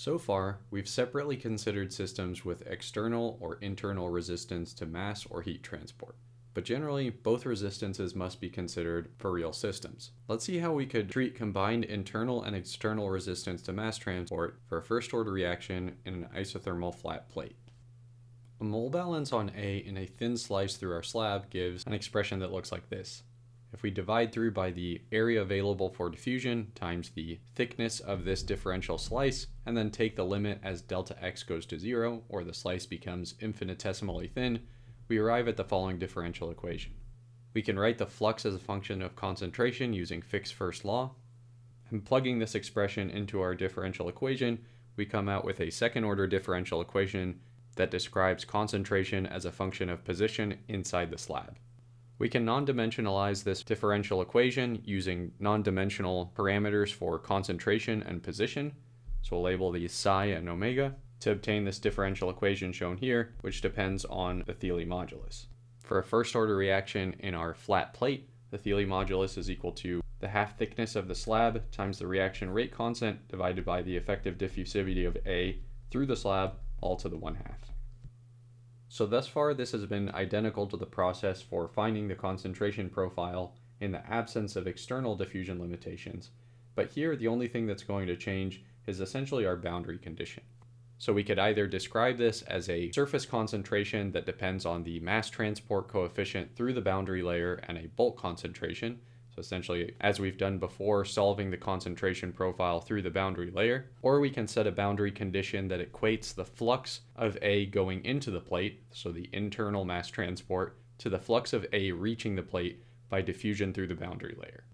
So far, we've separately considered systems with external or internal resistance to mass or heat transport. But generally, both resistances must be considered for real systems. Let's see how we could treat combined internal and external resistance to mass transport for a first-order reaction in an isothermal flat plate. A mole balance on A in a thin slice through our slab gives an expression that looks like this. If we divide through by the area available for diffusion times the thickness of this differential slice, and then take the limit as delta x goes to 0, or the slice becomes infinitesimally thin, we arrive at the following differential equation. We can write the flux as a function of concentration using Fick's first law, and plugging this expression into our differential equation, we come out with a second-order differential equation that describes concentration as a function of position inside the slab. We can non-dimensionalize this differential equation using non-dimensional parameters for concentration and position, so we'll label these psi and omega, to obtain this differential equation shown here, which depends on the Thiele modulus. For a first-order reaction in our flat plate, the Thiele modulus is equal to the half thickness of the slab times the reaction rate constant divided by the effective diffusivity of A through the slab, all to the 1/2. So thus far, this has been identical to the process for finding the concentration profile in the absence of external diffusion limitations, but here the only thing that's going to change is essentially our boundary condition. So we could either describe this as a surface concentration that depends on the mass transport coefficient through the boundary layer and a bulk concentration, so essentially, as we've done before, solving the concentration profile through the boundary layer, or we can set a boundary condition that equates the flux of A going into the plate, so the internal mass transport, to the flux of A reaching the plate by diffusion through the boundary layer.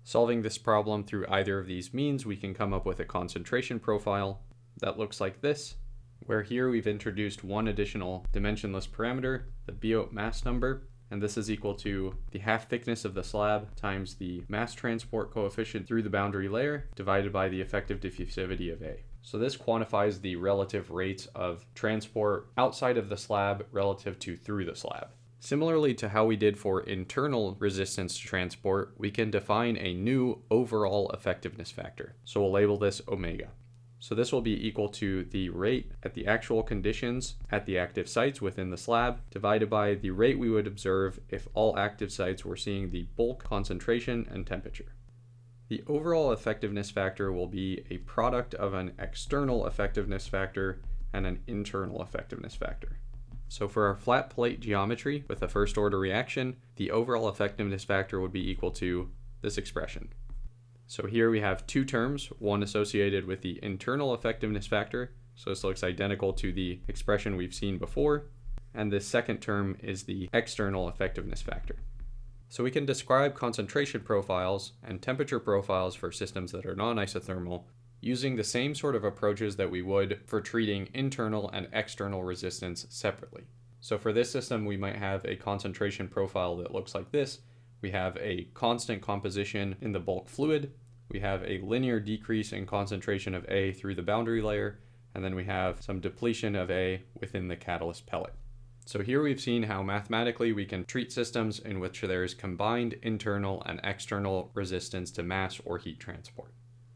Solving this problem through either of these means, we can come up with a concentration profile that looks like this, where here we've introduced one additional dimensionless parameter, the Biot mass number, and this is equal to the half thickness of the slab times the mass transport coefficient through the boundary layer divided by the effective diffusivity of A. So this quantifies the relative rates of transport outside of the slab relative to through the slab. Similarly to how we did for internal resistance to transport, we can define a new overall effectiveness factor. So we'll label this omega. So this will be equal to the rate at the actual conditions at the active sites within the slab divided by the rate we would observe if all active sites were seeing the bulk concentration and temperature. The overall effectiveness factor will be a product of an external effectiveness factor and an internal effectiveness factor. So for our flat plate geometry with a first order reaction, the overall effectiveness factor would be equal to this expression. So here we have two terms, one associated with the internal effectiveness factor, so this looks identical to the expression we've seen before, and this second term is the external effectiveness factor. So we can describe concentration profiles and temperature profiles for systems that are non-isothermal using the same sort of approaches that we would for treating internal and external resistance separately. So for this system, we might have a concentration profile that looks like this. We have a constant composition in the bulk fluid, we have a linear decrease in concentration of A through the boundary layer, and then we have some depletion of A within the catalyst pellet. So here we've seen how mathematically we can treat systems in which there is combined internal and external resistance to mass or heat transport.